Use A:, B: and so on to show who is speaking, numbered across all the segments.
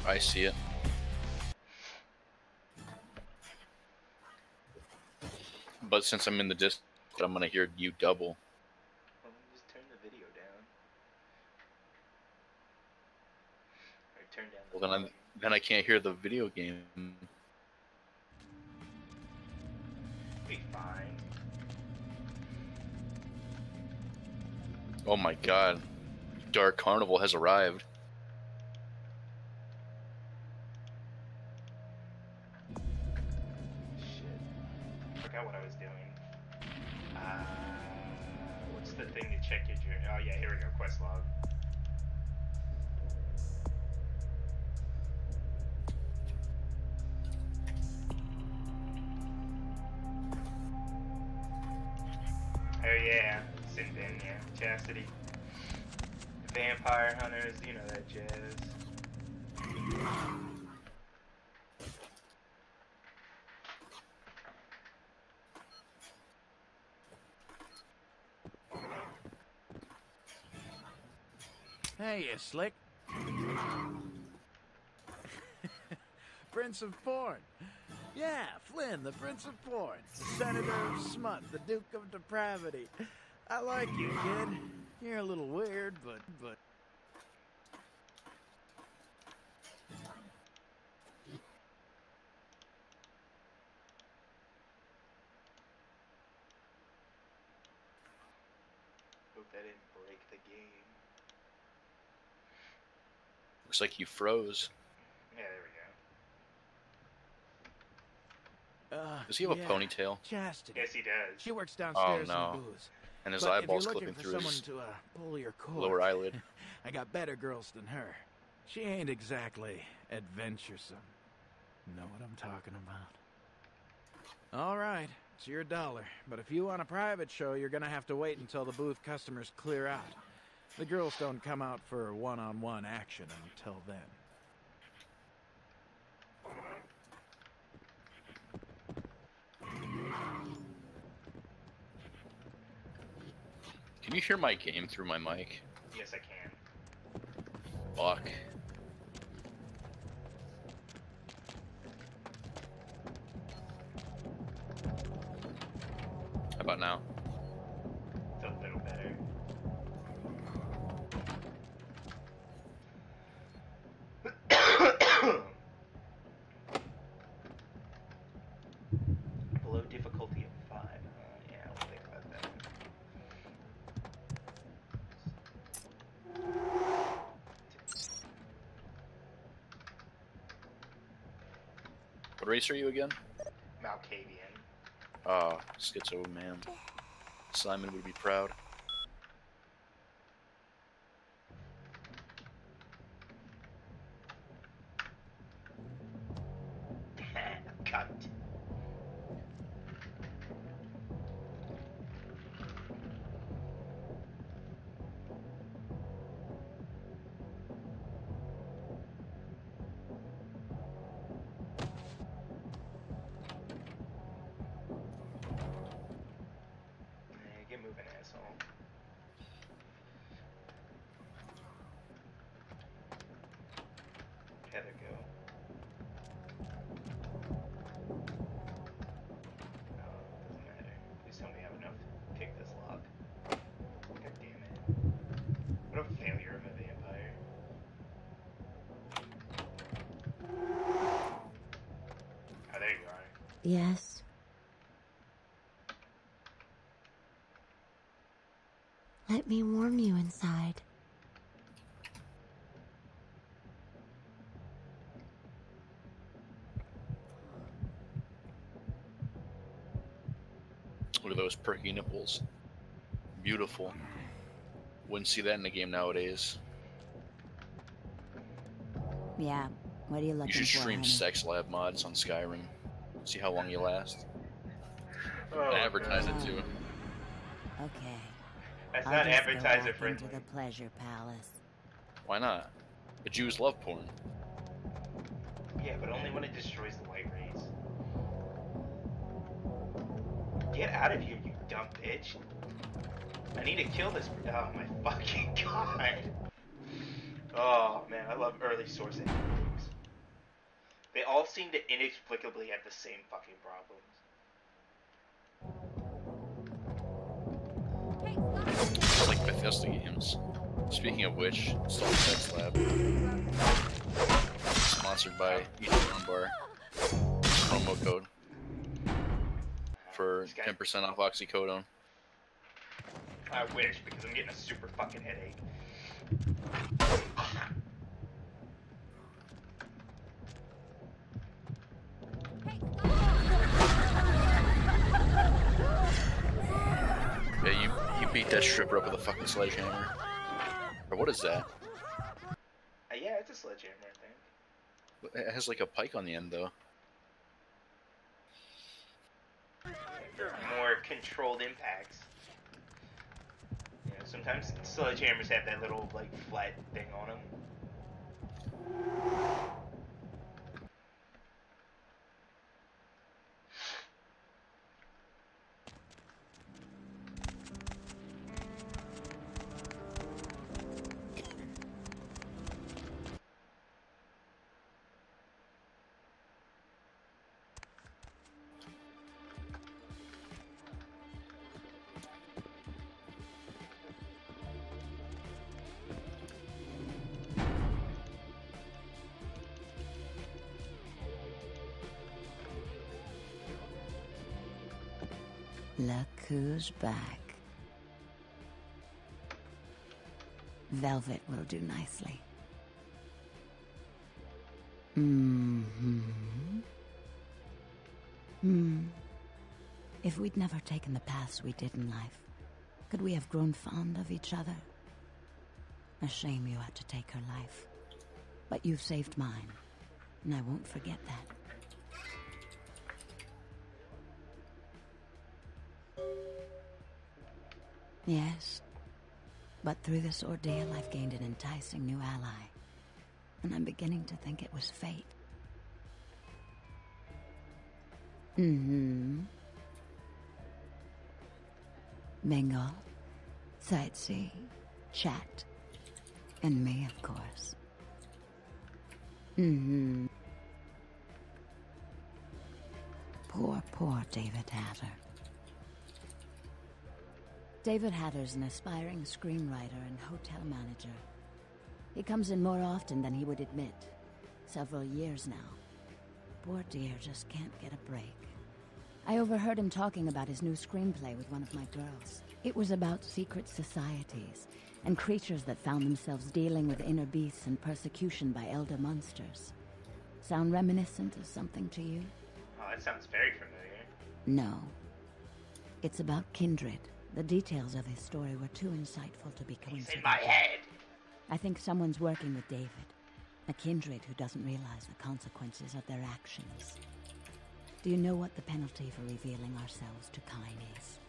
A: I see it. But since I'm in the Discord, I'm gonna hear you double.
B: Well, let me just turn the video down. Or turn down the
A: Well, then I can't hear the video game.
B: Be fine.
A: Oh my god. Dark Carnival has arrived.
B: Shit. Forgot what I was doing. What's the thing to check your journey? Oh yeah, here we go, quest log. Oh yeah, Sinbin, yeah. Chastity. Vampire hunters, you know that jazz.
C: Hey, you slick. Prince of Porn. Yeah, Flynn, the Prince of Porn. Senator of Smut, the Duke of Depravity. I like you, kid. You're a little weird, but...
B: Hope that didn't break the game.
A: Looks like you froze.
B: Yeah, there we go.
A: Does he have a ponytail?
C: Chastity.
B: Yes, he does.
C: She works downstairs
A: Oh, no.
C: in the booze.
A: And his
C: But
A: eyeballs
C: if you're
A: clipping
C: looking for
A: through
C: someone
A: his
C: to pull your cord,
A: lower eyelid.
C: I got better girls than her. She ain't exactly adventuresome. Know what I'm talking about? All right, it's your dollar. But if you want a private show, you're gonna have to wait until the booth customers clear out. The girls don't come out for one-on-one action until then.
A: Can you hear my game through my mic?
B: Yes, I can.
A: Fuck. How about now?
B: It's a little better. Below difficulty of 5. Yeah, I'll think about that.
A: What race are you again?
B: Malkavian.
A: Ah, Schizo man. Simon would be proud.
B: Cut. Get moving, asshole. Heather, go. Doesn't matter. Please tell me I have enough to pick this lock. God damn it. What a failure of a vampire. Oh, there you are.
D: Yes. Let me warm you inside.
A: Look at those perky nipples. Beautiful. Wouldn't see that in the game nowadays.
D: Yeah. What are you looking
A: You should
D: for,
A: stream
D: honey?
A: sex lab mods on Skyrim. See how long you last.
B: Oh,
A: And advertise it too.
D: Okay.
B: That's
D: I'll
B: not
D: just go
B: advertiser
D: back
B: friendly.
D: into the pleasure palace.
A: Why not? The Jews love porn.
B: Yeah, but only when it destroys the white race. Get out of here, you dumb bitch. I need to kill this. Oh my fucking god. Oh man, I love early source endings. They all seem to inexplicably have the same fucking problems.
A: It's like Bethesda games. Speaking of which, Star Sex Lab. Sponsored by Ethan Bar. Promo code for 10% off oxycodone.
B: I wish, because I'm getting a super fucking headache.
A: Yeah, you beat that stripper up with a fucking sledgehammer. Or what is that?
B: Yeah, it's a sledgehammer, I think.
A: It has like a pike on the end, though.
B: More controlled impacts. Yeah, sometimes sledgehammers have that little, like, flat thing on them.
D: Look who's back. Velvet will do nicely. If we'd never taken the paths we did in life, could we have grown fond of each other? A shame you had to take her life. But you've saved mine, and I won't forget that. Yes, but through this ordeal I've gained an enticing new ally, and I'm beginning to think it was fate. Mingle, sightsee, chat, and me, of course. Poor David Hatter. David Hatter's an aspiring screenwriter and hotel manager. He comes in more often than he would admit. Several years now. Poor dear just can't get a break. I overheard him talking about his new screenplay with one of my girls. It was about secret societies and creatures that found themselves dealing with inner beasts and persecution by elder monsters. Sound reminiscent of something to you?
B: Oh, that sounds very familiar.
D: No. It's about Kindred. The details of his story were too insightful to be coincidental.
B: He's in my head!
D: I think someone's working with David. A Kindred who doesn't realize the consequences of their actions. Do you know what the penalty for revealing ourselves to Kine is?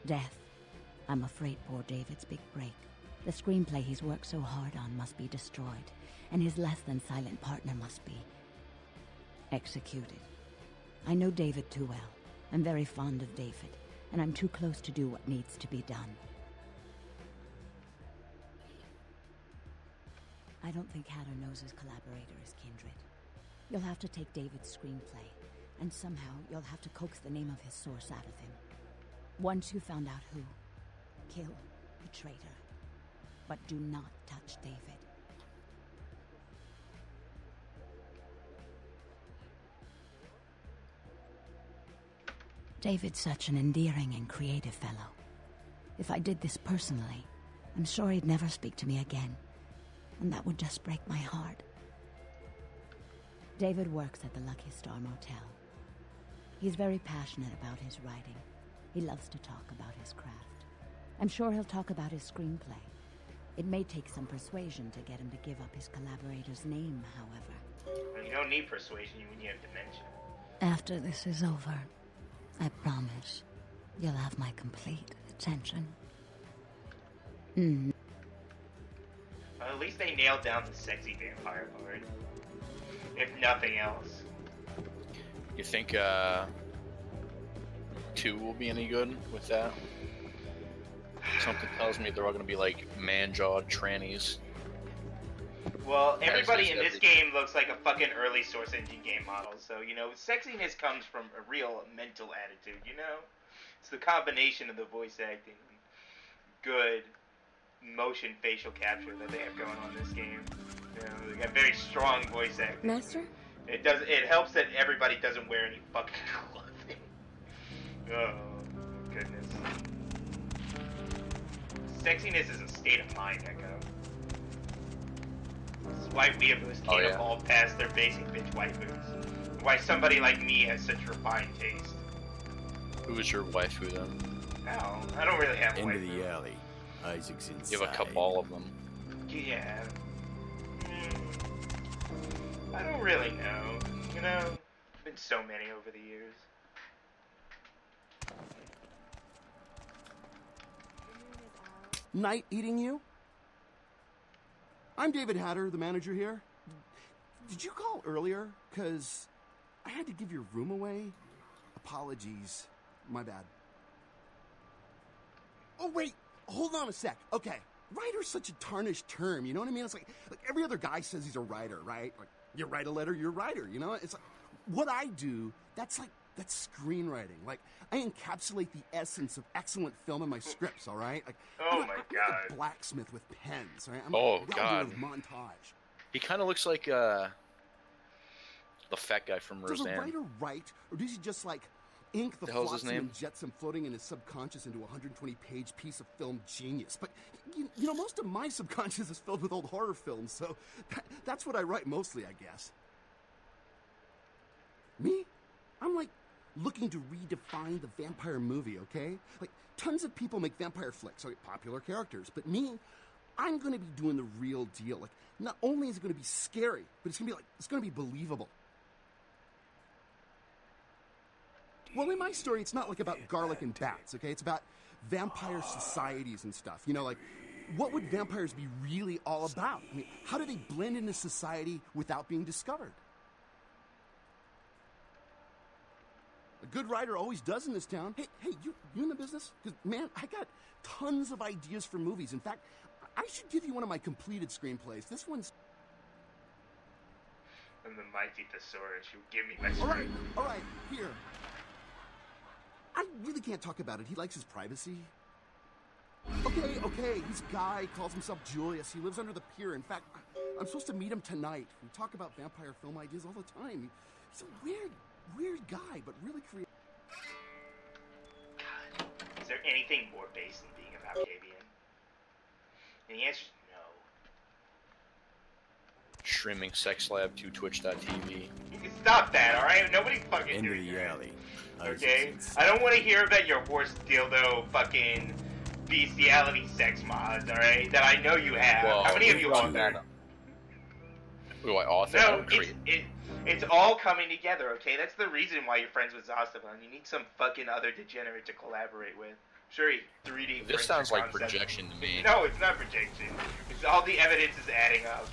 D: Death. I'm afraid poor David's big break. The screenplay he's worked so hard on must be destroyed, and his less-than-silent partner must be executed. I know David too well. I'm very fond of David, and I'm too close to do what needs to be done. I don't think Hatter knows his collaborator is Kindred. You'll have to take David's screenplay, and somehow you'll have to coax the name of his source out of him. Once you found out who, kill the traitor. But do not touch David. David's such an endearing and creative fellow. If I did this personally, I'm sure he'd never speak to me again. And that would just break my heart. David works at the Lucky Star Motel. He's very passionate about his writing. He loves to talk about his craft. I'm sure he'll talk about his screenplay. It may take some persuasion to get him to give up his collaborator's name, however.
B: Well, you don't need persuasion when you have dementia.
D: After this is over, I promise you'll have my complete attention.
B: Well, at least they nailed down the sexy vampire part. If nothing else.
A: You think 2 will be any good with that? Something tells me they're all going to be like man-jawed trannies.
B: Well, everybody in
A: Actually,
B: this game looks like a fucking early Source Engine game model, so, you know, sexiness comes from a real mental attitude, you know? It's the combination of the voice acting and good motion facial capture that they have going on in this game. You know, they got very strong voice acting.
D: Master?
B: It helps that everybody doesn't wear any fucking clothing. Oh, goodness. Sexiness is a state of mind, Echo. This is why weeaboos can't evolve past their basic bitch waifus. Why somebody like me has such refined taste.
A: Who is your waifu then?
B: No, I don't really have a
E: End of
B: waifu.
E: the alley. Isaac's inside.
A: You have a couple of them.
B: Yeah. I don't really know. You know, been so many over the years.
F: Night eating you? I'm David Hatter, the manager here. Did you call earlier? 'Cause I had to give your room away. Apologies. My bad. Oh, wait. Hold on a sec. Okay. Writer's such a tarnished term, you know what I mean? It's like every other guy says he's a writer, right? Like, you write a letter, you're a writer, you know? It's like, what I do, that's screenwriting. Like, I encapsulate the essence of excellent film in my scripts, all right? Like,
B: Oh my
F: I'm like
B: God.
F: a blacksmith with pens, all right? I'm
A: Oh,
F: like a welder
A: God.
F: with montage.
A: He kind of looks like the fat guy from
F: Does a
A: Roseanne.
F: writer write, or does he just, like, ink the
A: The hell's his
F: flotsam
A: name?
F: and jetsam floating in his subconscious into a 120-page piece of film genius? But, you know, most of my subconscious is filled with old horror films, so that's what I write mostly, I guess. Me? I'm, like, looking to redefine the vampire movie, okay? Like, tons of people make vampire flicks, like popular characters, but me, I'm gonna be doing the real deal. Like, not only is it gonna be scary, but it's gonna be believable. Well, in my story, it's not like about garlic and bats, okay? It's about vampire societies and stuff. You know, like, what would vampires be really all about? I mean, how do they blend into society without being discovered? A good writer always does in this town. Hey, you in the business? Because, man, I got tons of ideas for movies. In fact, I should give you one of my completed screenplays. This one's...
B: I'm the mighty thesaurus. You give me my script.
F: All right, here. I really can't talk about it. He likes his privacy. Okay, this guy calls himself Julius. He lives under the pier. In fact, I'm supposed to meet him tonight. We talk about vampire film ideas all the time. He's a weird guy, but really creative.
B: God, is there anything more base than being an Octavian? And the answer is no.
A: Streaming Sex Lab to Twitch.tv.
B: You can stop that, alright? Nobody fucking
E: End of
B: doing
E: the
B: that.
E: alley.
B: Okay?
E: Isaac's
B: I don't want to hear about your horse dildo fucking bestiality sex mods, alright? That I know you have.
A: Well,
B: How many of you
A: who
B: author?
A: that? Who do I author?
B: No,
A: Create.
B: it's all coming together, okay? That's the reason why you're friends with Zostavan. You need some fucking other degenerate to collaborate with. Sure, he 3D
A: This
B: prints
A: sounds
B: your
A: like
B: concept.
A: projection to me.
B: No, it's not projection. It's all the evidence is adding up.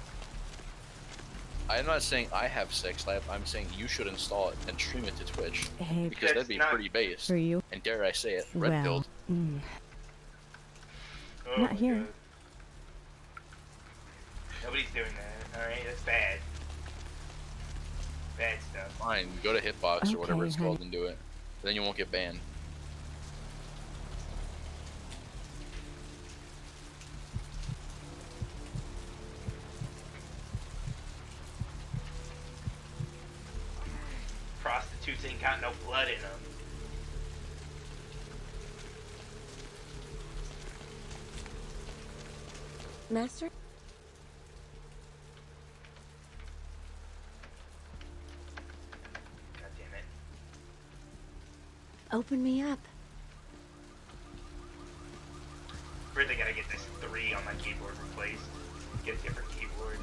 A: I'm not saying I have Sex Lab. I'm saying you should install it and stream it to Twitch.
G: Hey,
A: Because that'd be
B: That's not-
A: pretty based.
G: for you?
A: And dare I say it, red
G: Well,
A: pilled.
B: Oh
G: Not
B: my
G: here.
B: God. Nobody's doing that, alright? That's bad. Bad stuff.
A: Fine, go to Hitbox or whatever
G: Okay,
A: it's called and do it. Then you won't get banned.
B: Prostitutes ain't got no blood in them.
D: Master?
B: God damn it.
D: Open me up.
B: Really gotta get this 3 on my keyboard replaced. Get a different keyboard.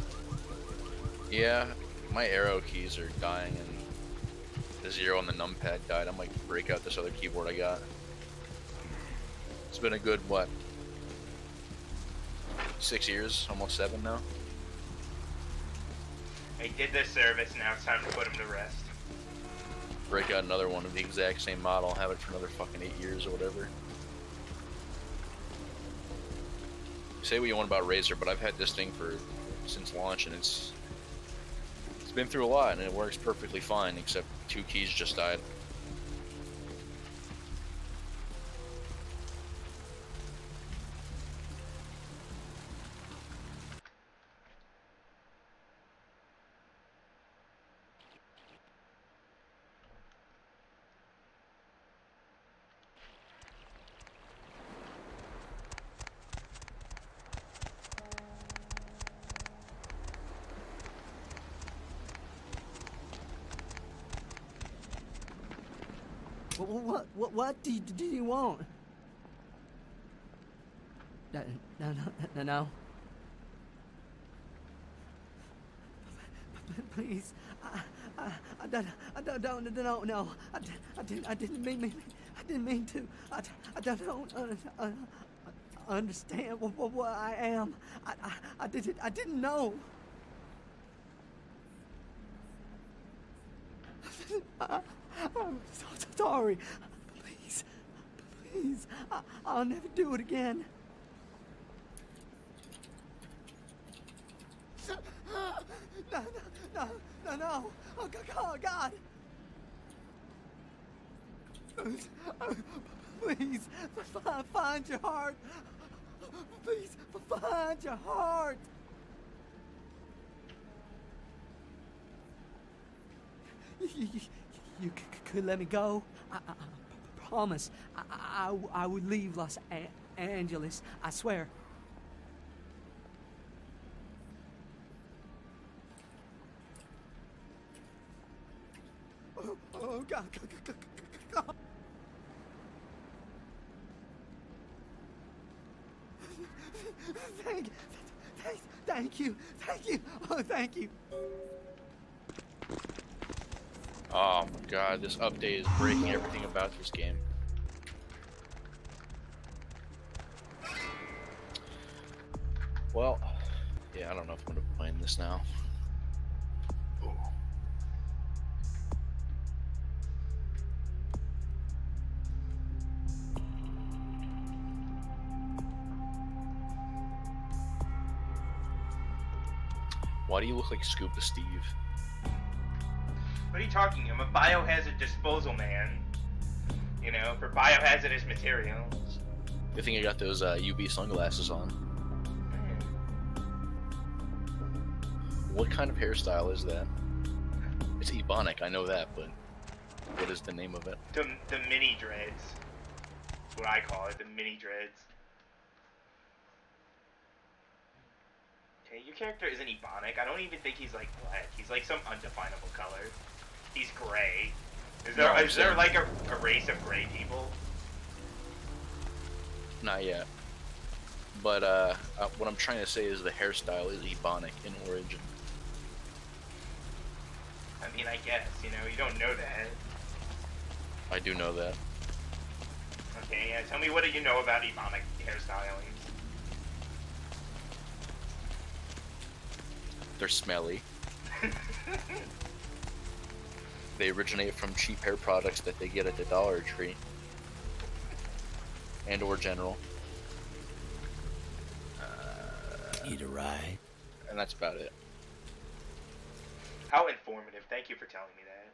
A: Yeah, my arrow keys are dying and the 0 on the numpad died. I might break out this other keyboard I got. It's been a good, what, 6 years? Almost 7 now?
B: I did this service, now it's time to put him to rest.
A: Break out another one of the exact same model, have it for another fucking 8 years or whatever. Say what you want about Razer, but I've had this thing for since launch, and it's been through a lot, and it works perfectly fine, except 2 keys just died.
G: What do you want? No. Please, I don't know. I didn't mean to. I don't understand what I am. I didn't know. I'm so sorry. Please, I'll never do it again. No. Oh, God. Please, find your heart. Please, find your heart. You could let me go. I promise. I would leave Los Angeles. I swear. Oh God. Thank you. Oh, thank you.
A: Oh my god, this update is breaking everything about this game. Well, yeah, I don't know if I'm gonna be playing this now. Ooh. Why do you look like Scuba Steve?
B: What are you talking? I'm a biohazard disposal man. You know, for biohazardous materials.
A: Good thing I got those UV sunglasses on. What kind of hairstyle is that? It's Ebonic, I know that, but what is the name of it?
B: The mini dreads. That's what I call it, the mini dreads. Okay, your character isn't Ebonic. I don't even think he's like black. He's like some undefinable color. He's gray. Is there like a race of gray people?
A: Not yet. But what I'm trying to say is the hairstyle is Ebonic in origin.
B: I mean, I guess, you know, you don't know that.
A: I do know that.
B: Okay, yeah, tell me what do you know about Ebonic hairstyling?
A: They're smelly. They originate from cheap hair products that they get at the Dollar Tree. And or General.
E: Need a ride?
A: And that's about it.
B: How informative. Thank you for telling me that.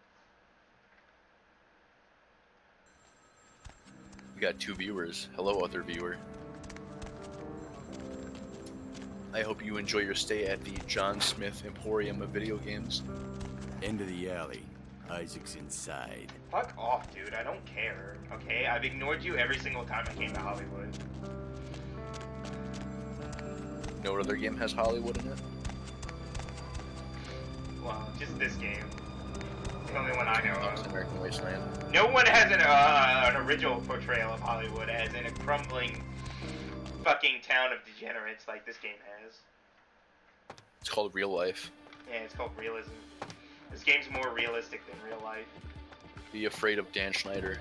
A: We got 2 viewers. Hello, other viewer. I hope you enjoy your stay at the John Smith Emporium of video games.
E: End of the alley. Isaac's inside.
B: Fuck off, dude. I don't care. Okay? I've ignored you every single time I came to Hollywood.
A: You know what other game has Hollywood in it?
B: Well, just this game. It's the only one I know of.
A: American Wasteland.
B: No one has an original portrayal of Hollywood as in a crumbling fucking town of degenerates like this game has.
A: It's called Real Life.
B: Yeah, it's called realism. This game's more realistic than real life.
A: Be afraid of Dan Schneider.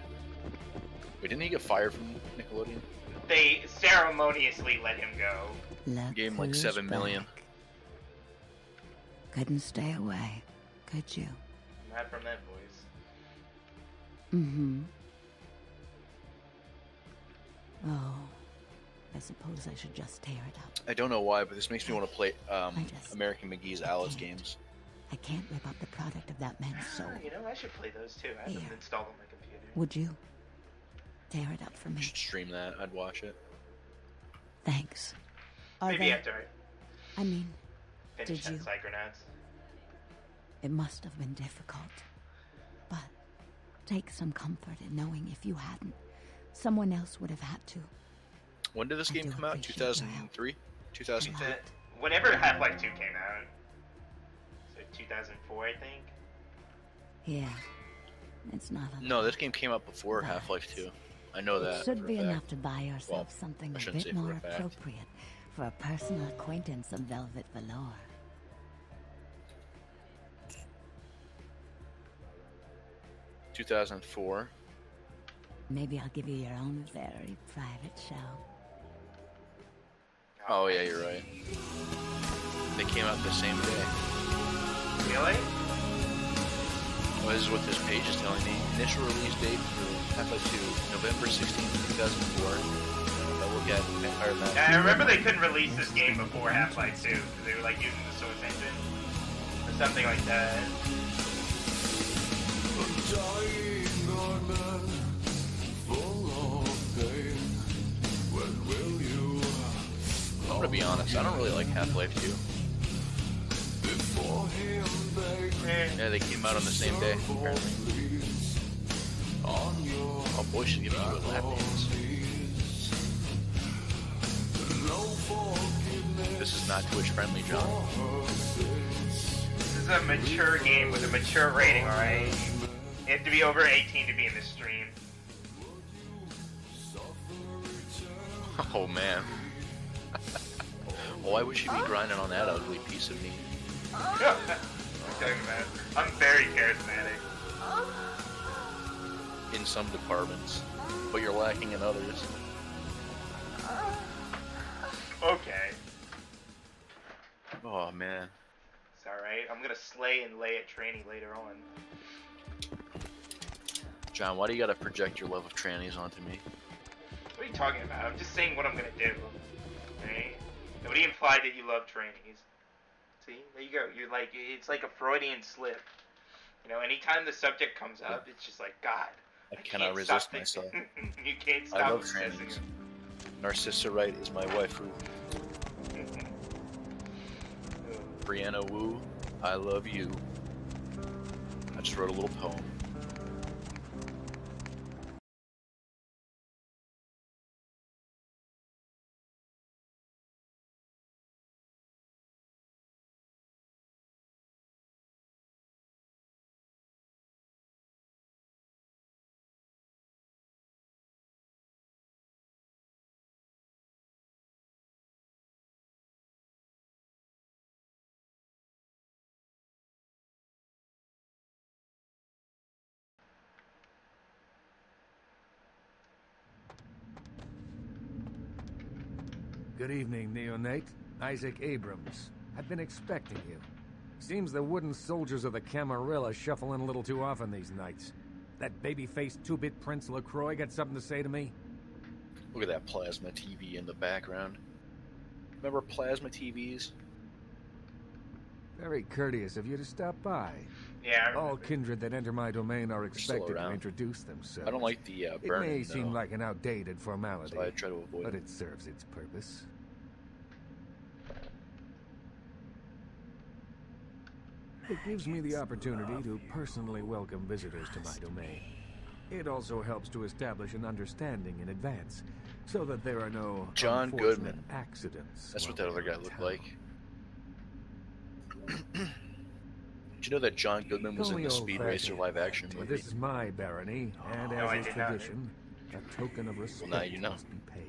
A: Wait, didn't he get fired from Nickelodeon?
B: They ceremoniously let him go.
A: Gave him like 7 million.
D: Couldn't stay away, could you?
B: Not from that voice.
D: Mm-hmm. Oh, I suppose I should just tear it up.
A: I don't know why, but this makes me want to play
D: just-
A: American McGee's Alice games.
D: I can't rip up the product of that man's soul.
B: You know, I should play those too. I have them
D: Here.
B: installed on my computer.
D: Would you? Tear it up for
A: You
D: me.
A: should stream that. I'd watch it.
D: Thanks. Are
B: Maybe
D: they...
B: after I
D: I mean,
B: finish
D: did
B: that
D: you?
B: Psychonauts.
D: It must have been difficult. But take some comfort in knowing if you hadn't, someone else would have had to.
A: When did this
D: I
A: game
D: do
A: come out?
D: appreciate your
A: 2003? 2002?
B: Whenever Half-Life 2 came out. So 2004, I think.
D: Yeah. It's not a
A: No, this game came out before Half-Life 2. I know that.
D: It should
A: for a
D: be
A: fact.
D: enough to buy ourselves
A: Well,
D: something
A: I
D: a
A: shouldn't
D: bit
A: say for
D: more
A: a fact.
D: appropriate for a personal acquaintance of velvet velour.
A: $2004.
D: Maybe I'll give you your own very private show.
A: Oh yeah, you're right. They came out the same day.
B: Really?
A: Well, this is what this page is telling me. Initial release date for Half-Life 2, November 16th, 2004. I'll look at Empire Map.
B: Yeah, I remember they couldn't release this game before Half-Life 2 because they were like using the Source engine or something like that.
A: I'm gonna be honest, I don't really like Half-Life 2. Yeah, they came out on the same day, apparently. Oh boy, she's giving you a lap dance. This is not Twitch friendly, John.
B: This is a mature game with a mature rating, alright? You have to be over 18 to be in this stream.
A: Oh man. Why would she be grinding on that ugly piece of meat?
B: I'm talking about. I'm very charismatic.
A: In some departments, but you're lacking in others.
B: Okay.
A: Oh man.
B: It's alright. I'm gonna slay and lay at tranny later on.
A: John, why do you gotta project your love of trannies onto me?
B: What are you talking about? I'm just saying what I'm gonna do. Right? Nobody implied that you love trannies. See? There you go. You're like, it's like a Freudian slip. You know, anytime the subject comes up, it's just like, God.
A: I
B: can't
A: cannot
B: stop
A: resist
B: thinking-
A: myself.
B: You can't stop
A: I love
B: obsessing
A: trannies.
B: them.
A: Narcissa Wright is my waifu. Brianna Wu, I love you. I just wrote a little poem.
C: Good evening, Neonate. Isaac Abrams. I've been expecting you. Seems the wooden soldiers of the Camarilla shuffle in a little too often these nights. That baby-faced two-bit Prince LaCroix got something to say to me?
A: Look at that plasma TV in the background. Remember plasma TVs?
C: Very courteous of you to stop by.
B: Yeah, I
C: All
B: remember.
C: kindred that enter my domain are
A: still
C: expected to
A: around.
C: introduce themselves.
A: I don't like the
C: It
A: burning,
C: may seem
A: though,
C: like an outdated formality,
A: so I try to avoid
C: but
A: it.
C: it serves its purpose. It gives me the opportunity to personally welcome visitors to my domain. It also helps to establish an understanding in advance, so that there are no
A: John
C: unfortunate
A: Goodman.
C: accidents.
A: That's what
C: while
A: that other
C: we're
A: guy
C: in
A: looked
C: town.
A: like. Did you know that John Goodman was
C: Call
A: in
C: me
A: the Speed
C: old-fashioned,
A: Racer live-action
C: but
A: movie?
C: this is my barony, and
B: No, I
C: as is
B: did not.
C: tradition, a token of respect
A: now you know.
C: must be paid.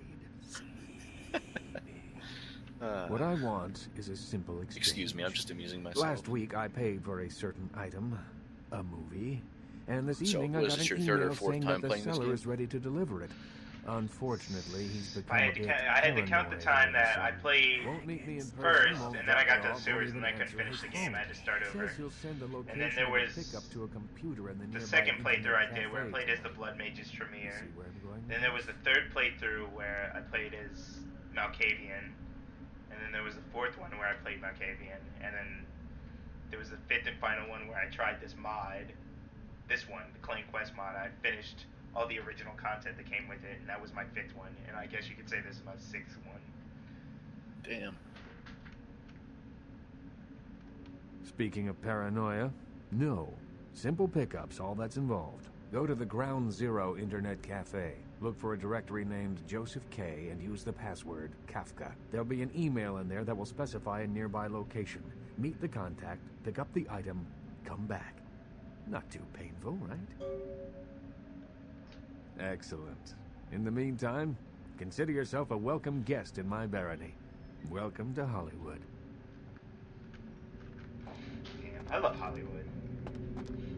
C: What I want is a simple exchange.
A: Excuse me, I'm just amusing myself.
C: Last week I paid for a certain item, a movie,
H: And this
A: So,
H: evening I
A: Liz,
H: got
A: it's
H: an
A: your third or
H: email
A: fourth
H: saying
A: time
H: that the
A: playing this
H: seller
A: game?
H: is ready to deliver it. Unfortunately, he's become
B: I
H: a
B: had to
H: bit
B: count the
H: paranoid
B: time
H: all
B: that
H: of a
B: I
H: sudden.
B: played
H: Won't meet me in person,
B: first,
H: won't
B: and then I got
H: drop
B: to
H: me
B: the
H: off,
B: sewers,
H: won't
B: and I
H: even
B: couldn't
H: answer
B: finish
H: his
B: the game. I
H: phone.
B: had to start over.
H: Says he'll send the
B: And then
H: location
B: there
H: of
B: was
H: the pickup to a computer in the
B: the
H: nearby
B: second playthrough I
H: internet
B: did, where I
H: cafe
B: played as the
H: tonight.
B: Blood Mages
H: You
B: Tremere.
H: see where I'm going?
B: Then there was the third playthrough where I played as Malkavian. And then there was the fourth one where I played Malkavian. And then there was the fifth and final one where I tried this mod. This one, the Claim Quest mod. I finished all the original content that came with it, and that was my fifth one. And I guess you could say this is my sixth one.
A: Damn.
H: Speaking of paranoia, no. Simple pickups, all that's involved. Go to the Ground Zero Internet Cafe. Look for a directory named Joseph K. and use the password Kafka. There'll be an email in there that will specify a nearby location. Meet the contact, pick up the item, come back. Not too painful, right? Excellent. In the meantime, consider yourself a welcome guest in my barony. Welcome to Hollywood.
B: Damn, I love Hollywood.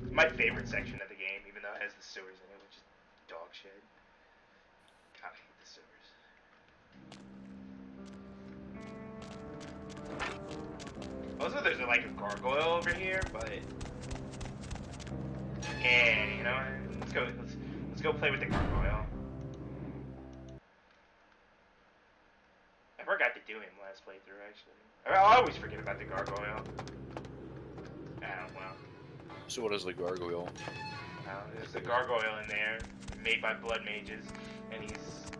B: It's my favorite section of the game, even though it has the sewers in it, which is dog shit. God, I hate the sewers. Also, there's like a gargoyle over here, but yeah, you know, let's go play with the gargoyle. I forgot to do him last playthrough, actually. I always forget about the gargoyle. I don't know.
A: So what is the gargoyle?
B: There's a gargoyle in there, made by blood mages, and he's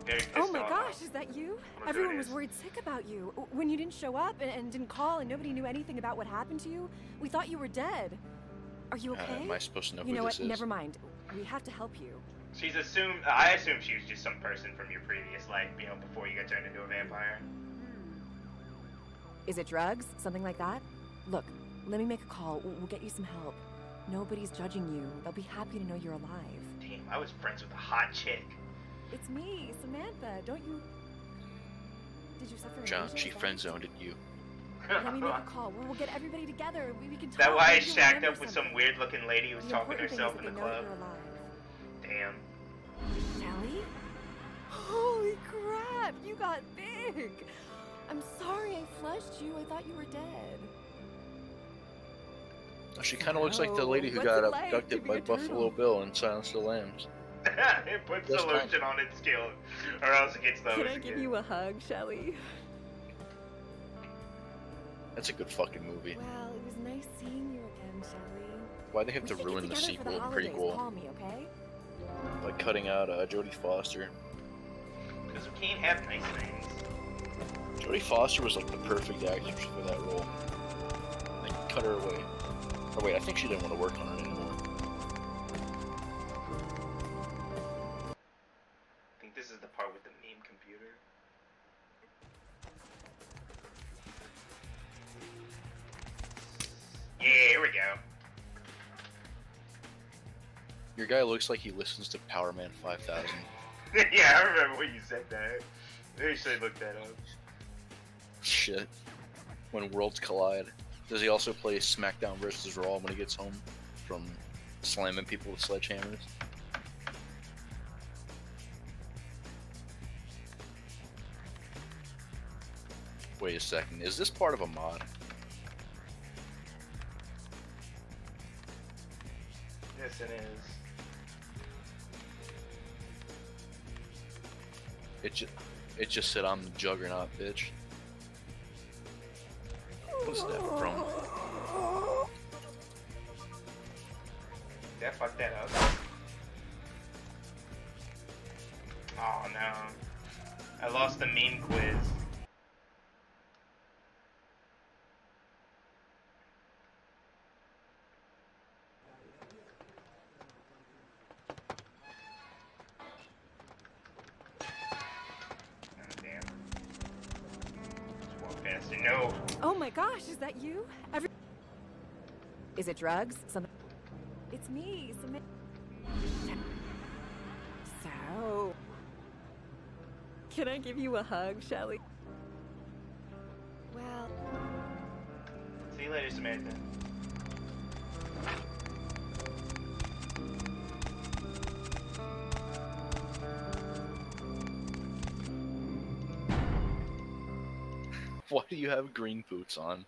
B: very pissed off.
I: Oh my gosh, is that you? Everyone was worried sick about you. When you didn't show up and didn't call and nobody knew anything about what happened to you, we thought you were dead. Are you okay?
A: Am I supposed to know
I: you
A: who
I: know
A: this
I: what?
A: is?
I: Never mind. We have to help you.
B: I assume she was just some person from your previous life, you know, before you got turned into a vampire.
I: Is it drugs? Something like that? Look, let me make a call. We'll get you some help. Nobody's judging you. They'll be happy to know you're alive.
B: Damn, I was friends with a hot chick.
I: It's me, Samantha. Don't you... Did you suffer
A: John,
I: amnesia?
A: she friend-zoned you.
I: Let me make a call. We'll get everybody together. We can talk.
B: That why I
I: Maybe you'll
B: shacked
I: remember
B: up with
I: something.
B: some weird-looking lady who was
I: The
B: talking to
I: important thing
B: herself
I: is
B: in
I: that
B: the
I: they know
B: club?
I: that you're alive.
B: Damn.
I: Sally? Holy crap! You got big! I'm sorry I flushed you. I thought you were dead.
A: Oh, she kind of looks like the lady who
I: What's
A: got
I: it like
A: abducted
I: to be
A: by
I: a
A: Buffalo
I: turtle?
A: Bill in Silence of the Lambs.
B: It puts the
A: That's fine.
B: lotion on its skill, or else it gets those
I: Can I
B: again.
I: give you a hug, Shelly?
A: That's a good fucking movie.
I: Well, it was nice seeing you again, Shelly.
A: Why'd they have
I: We
A: to
I: should
A: ruin
I: get
A: the
I: together for
A: sequel and
I: holidays.
A: prequel
I: Call me, okay?
A: by cutting out Jodie Foster?
B: Because we can't have nice things.
A: Jodie Foster was like the perfect actress for that role. They cut her away. Oh wait, I think she didn't want to work on it anymore.
B: I think this is the part with the meme computer. Yeah, here we go.
A: Your guy looks like he listens to Power Man 5000.
B: Yeah, I remember when you said that. Maybe should look that up.
A: Shit. When worlds collide. Does he also play SmackDown vs. Raw when he gets home from slamming people with sledgehammers? Wait a second, is this part of a mod?
B: Yes, it is.
A: It just said I'm the Juggernaut, bitch. What's that from?
B: Did I fuck that up? Oh no. I lost the meme quiz. No.
I: Oh my gosh, is that you? Is it drugs? Something? It's me, Samantha. So... Can I give you a hug, Shelly? Well...
B: See you later, Samantha.
A: Why do you have green boots on?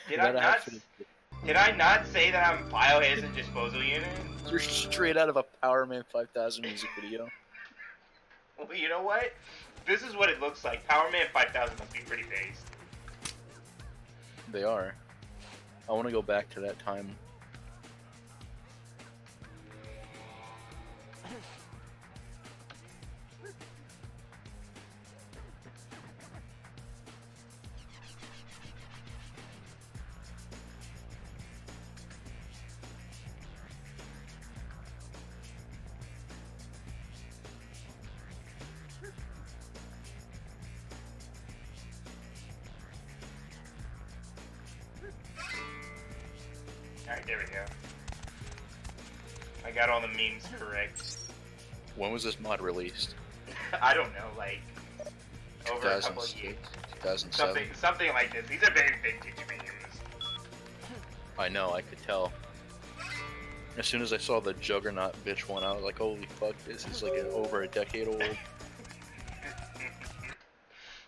B: Did I not say that I'm Biohazard Disposal Unit?
A: You're straight out of a Power Man 5000 music video.
B: Well, you know what? This is what it looks like. Power Man 5000 must be pretty based.
A: They are. I want to go back to that time.
B: Alright, there we go. I got all the memes correct.
A: When was this mod released?
B: I don't know, like over a couple of years.
A: 2007.
B: Something like this. These are very vintage memes.
A: I know, I could tell. As soon as I saw the Juggernaut bitch one, I was like, holy fuck, this is like over a decade old.
B: Well,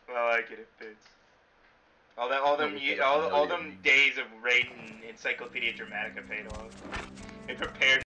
B: I get it fits. All them days of raiding Encyclopedia Dramatica paid off. It prepared.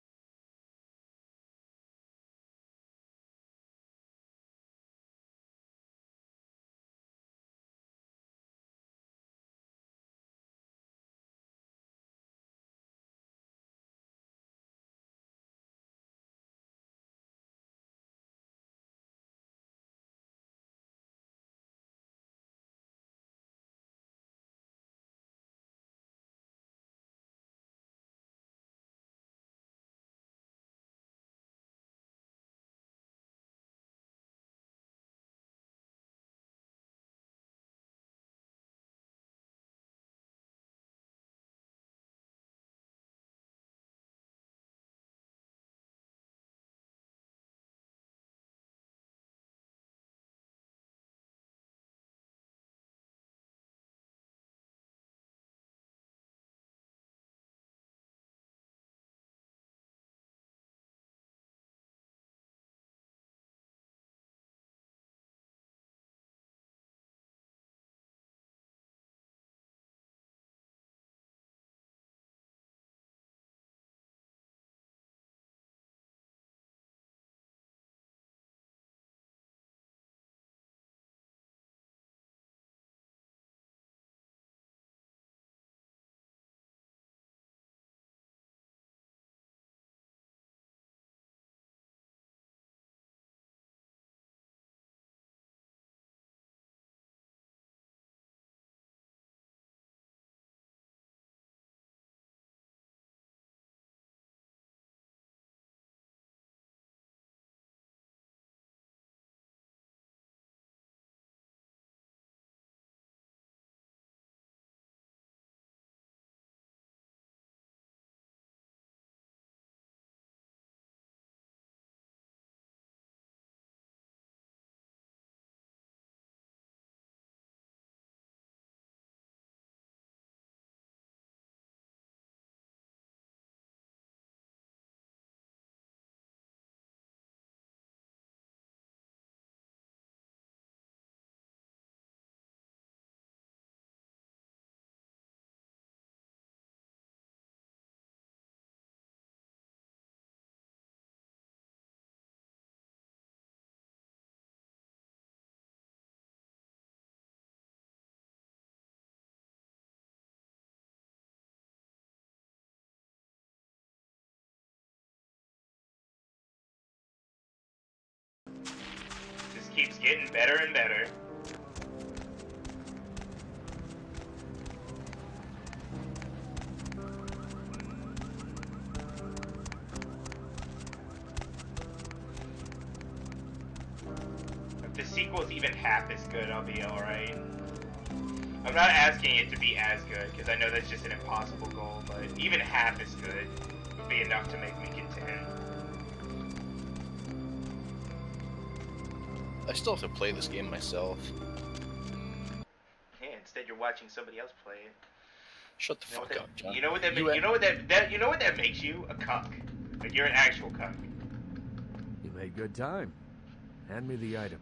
B: Just keeps getting better and better. If the sequel's even half as good, I'll be alright. I'm not asking it to be as good, because I know that's just an impossible goal, but even half as good would be enough to make me content.
A: I still have to play this game myself.
B: Yeah, instead you're watching somebody else play it.
A: Shut the fuck up, John.
B: You know what that makes you? A cuck. Like you're an actual cuck.
H: You made good time. Hand me the item.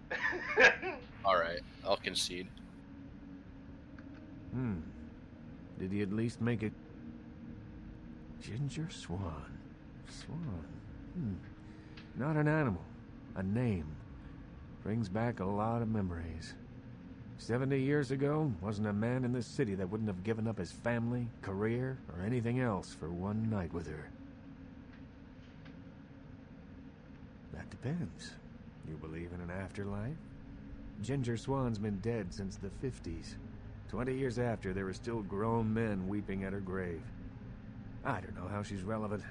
A: Alright, I'll concede.
H: Did he at least make it... Ginger Swan. Swan. Not an animal. A name. Brings back a lot of memories. 70 years ago, wasn't a man in this city that wouldn't have given up his family, career, or anything else for one night with her. That depends. You believe in an afterlife? Ginger Swan's been dead since the 50s. 20 years after, there were still grown men weeping at her grave. I don't know how she's relevant,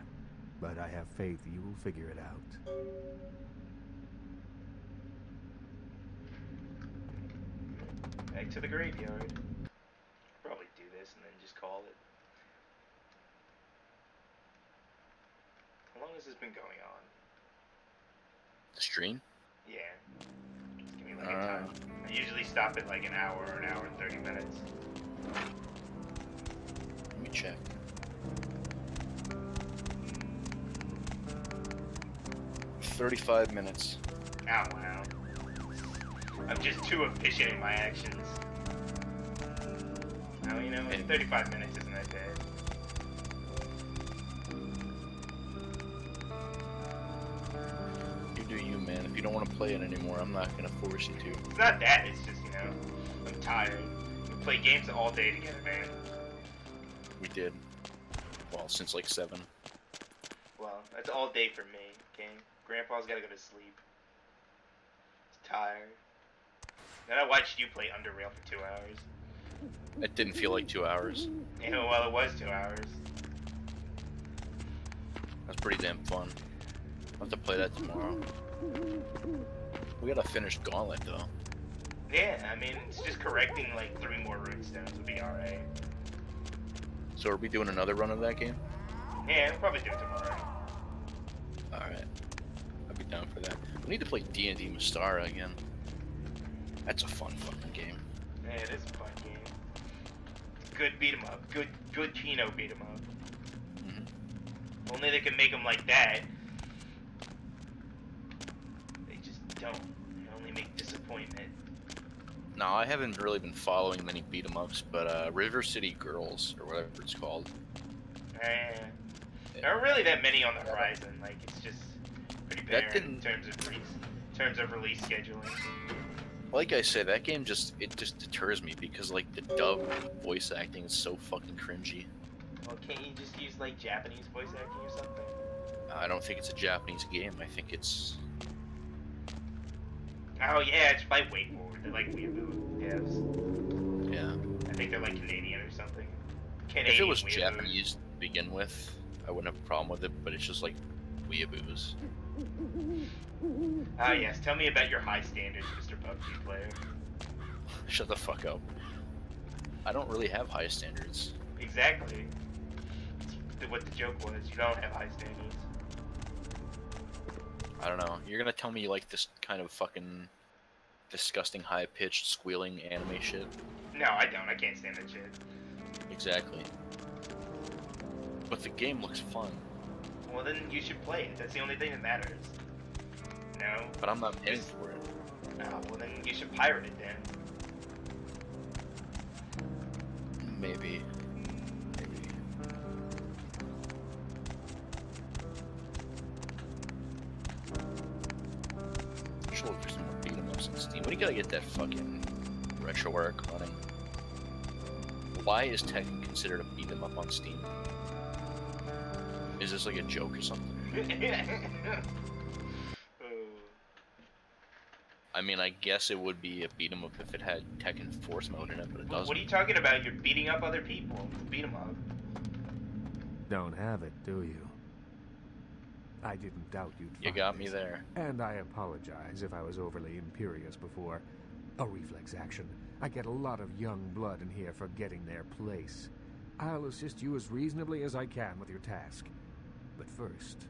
H: but I have faith you will figure it out.
B: Back to the graveyard. Probably do this and then just call it. How long has this been going on?
A: The stream?
B: Yeah. Just give me like a time. I usually stop at like an hour or an hour and 30 minutes.
A: Let me check. "35 minutes.
B: Oh, wow. I'm just too efficient in my actions. Oh, you know, 35 minutes isn't that bad.
A: You do you, man. If you don't want to play it anymore, I'm not gonna force you to.
B: It's not that, it's just, you know, I'm tired. We play games all day together, man.
A: We did. Well, since like 7.
B: Well, that's all day for me, okay? Grandpa's gotta go to sleep. He's tired. Then I watched you play Underrail for 2 hours.
A: It didn't feel like 2 hours.
B: Yeah, well, it was 2 hours.
A: That's pretty damn fun. I'll have to play that tomorrow. We gotta finish Gauntlet, though.
B: Yeah, I mean, it's just correcting like 3 more root stones would be alright.
A: So are we doing another run of that game?
B: Yeah, we'll probably do it tomorrow.
A: Alright. I'd be down for that. We need to play D&D Mystara again. That's a fun fucking game.
B: Yeah, it is a fun game. Good beat 'em up. Good Kino beat 'em up. Only they can make them like that. They just don't. They only make disappointment.
A: No, I haven't really been following many beat 'em ups, but River City Girls, or whatever it's called.
B: There aren't really that many on the horizon. Like, it's just pretty barren in terms of release scheduling.
A: Like I said, that game just deters me because like the dub voice acting is so fucking cringy.
B: Well, can't you just use like Japanese voice acting or something?
A: I don't think it's a Japanese game. I think it's...
B: Oh yeah, it's by Wakeboard. They're like weeaboo devs.
A: Yeah.
B: I think they're like Canadian or something. Canadian
A: if it was
B: weeaboo.
A: Japanese to begin with, I wouldn't have a problem with it, but it's just like weeaboos.
B: Ah yes, tell me about your high standards, Mr. PUBG player.
A: Shut the fuck up. I don't really have high standards.
B: Exactly. That's what the joke was. You don't have high standards.
A: I don't know. You're gonna tell me you like this kind of fucking disgusting high-pitched squealing anime shit?
B: No, I don't. I can't stand that shit.
A: Exactly. But the game looks fun.
B: Well, then you should play it. That's the only thing that matters. No?
A: But I'm not paying for it.
B: Oh, well then you should pirate it then.
A: Maybe. I should look for some more beat 'em ups on Steam. When you gotta get that fucking RetroArch running? Why is Tekken considered a beat 'em up on Steam? Is this like a joke or something? I mean, I guess it would be a beat 'em up if it had Tekken Force mode in it, but it doesn't.
B: What are you talking about? You're beating up other people. Beat 'em up.
H: Don't have it, do you? I didn't doubt you'd find
A: You got me
H: this.
A: there.
H: And I apologize if I was overly imperious before. A reflex action. I get a lot of young blood in here forgetting their place. I'll assist you as reasonably as I can with your task. But first,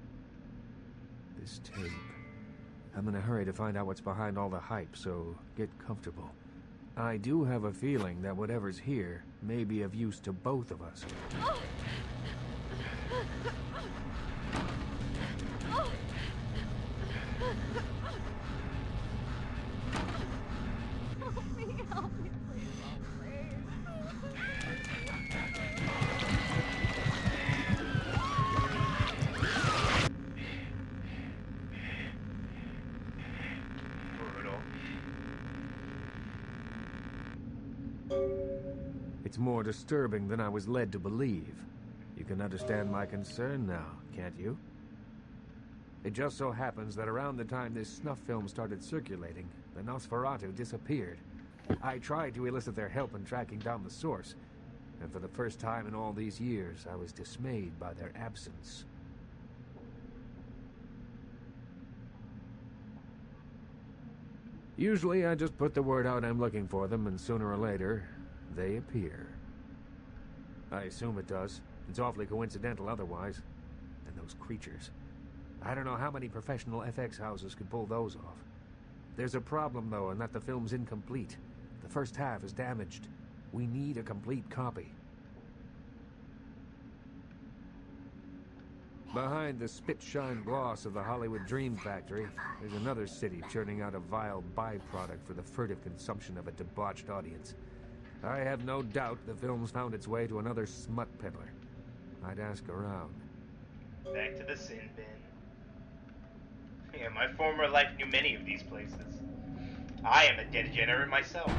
H: this tape. I'm in a hurry to find out what's behind all the hype, so get comfortable. I do have a feeling that whatever's here may be of use to both of us.
I: Help me, please, please.
H: It's more disturbing than I was led to believe. You can understand my concern now, can't you? It just so happens that around the time this snuff film started circulating, the Nosferatu disappeared. I tried to elicit their help in tracking down the source, and for the first time in all these years, I was dismayed by their absence. Usually, I just put the word out I'm looking for them, and sooner or later, they appear. I assume it does. It's awfully coincidental otherwise. And those creatures. I don't know how many professional FX houses could pull those off. There's a problem, though, in that the film's incomplete. The first half is damaged. We need a complete copy. Behind the spit-shine gloss of the Hollywood Dream Factory, there's another city churning out a vile byproduct for the furtive consumption of a debauched audience. I have no doubt the film's found its way to another smut peddler. I'd ask around.
B: Back to the sin bin. Yeah, my former life knew many of these places. I am a degenerate myself.